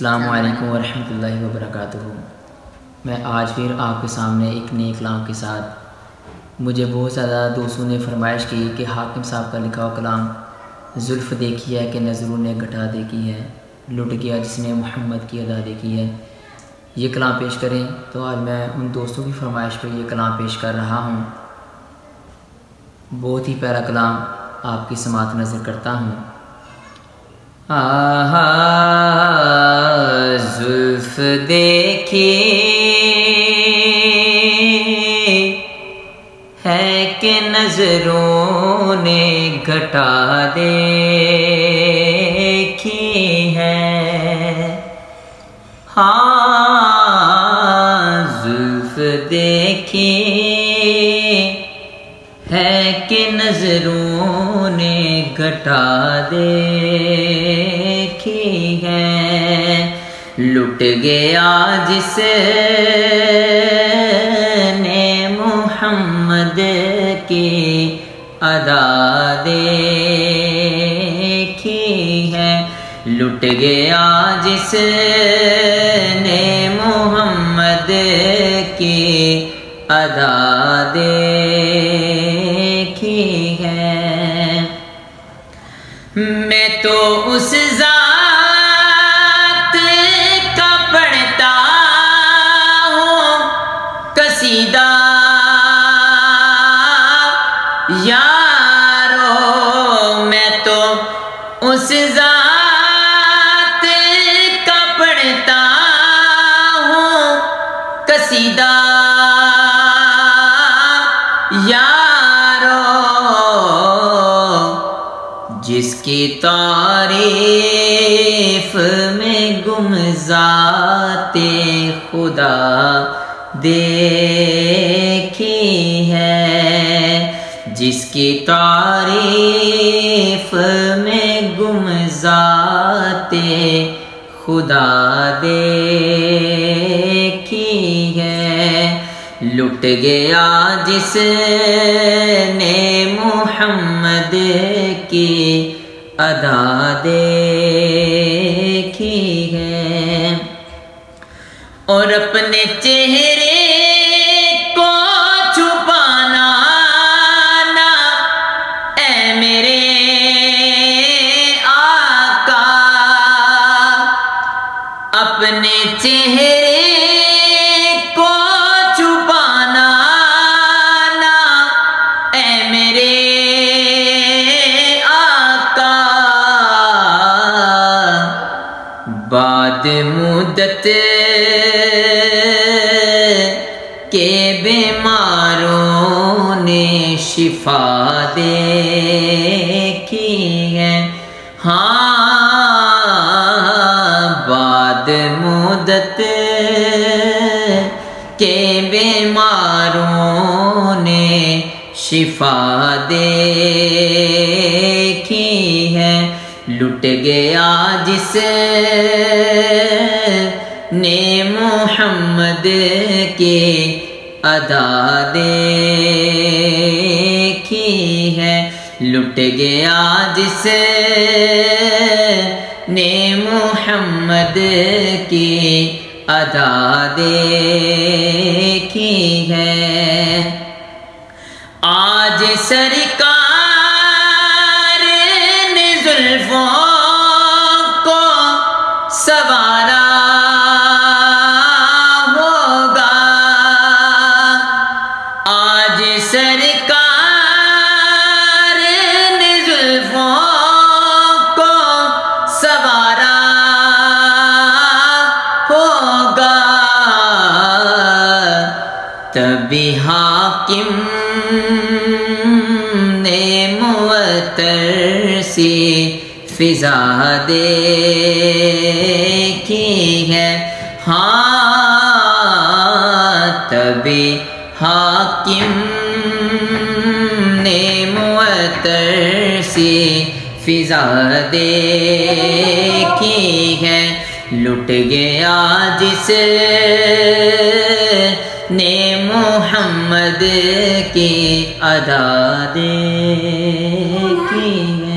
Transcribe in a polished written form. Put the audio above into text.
السلام علیکم ورحمۃ اللہ وبرکاتہ۔ میں آج پھر آپ کے سامنے ایک نئے کلام کے ساتھ مجھے بہت زیادہ دوستوں نے فرمائش کی کہ حاکم صاحب کا لکھا ہوا کلام زلف دیکھی ہے کہ نظروں نے گھٹا دیکھی ہے، لٹ گیا جس نے محمد کی ادا دیکھی ہے، یہ کلام پیش کریں۔ تو آج میں ان دوستوں کی فرمائش پہ یہ کلام پیش کر رہا ہوں۔ بہت ہی پیارا کلام آپ کی سماعت نظر کرتا ہوں۔ زلف دیکھی ہے کہ نظروں نے گھٹا دیکھی ہے، زلف دیکھی ہے کہ نظروں نے گھٹا دیکھی ہے، لٹ گیا جس نے محمد کی ادا دیکھی ہے، لٹ گیا جس نے محمد کی ادا دیکھی ہے۔ میں تو اس ذات کا پڑھتا ہوں قصیدہ یارو، میں تو اس ذات کا پڑھتا ہوں قصیدہ یارو، جس کی تعریف میں گم ذات خدا دیکھی ہے، جس کی تعریف میں گم ذات خدا دیکھی ہے، لٹ گیا جس نے محمد کی ادا دیکھی ہے، اور اپنے چہرے کو چھپانا نہ اے میرے آقا، اپنے چہرے کو چھپانا نہ اے میرے آقا، بعد مدت کے بیماروں نے شفا دیکھی ہے، بعد مدت کے بیماروں نے شفا دیکھی ہے، لٹ گیا جس نے محمد کی ادا دیکھی ہے، لٹ گیا جس نے محمد کی ادا دیکھی ہے۔ آج سرکار نے زلفوں کو سنوارا ہوگا، آج سرکار نے زلفوں کو سنوارا ہوگا، تبھی حاکم نے معطر سی فضا دیکھی ہے، تبھی حاکم نے معطر سی فضا دیکھی ہے، لٹ گیا جس نے محمد کی ادا دیکھی ہے۔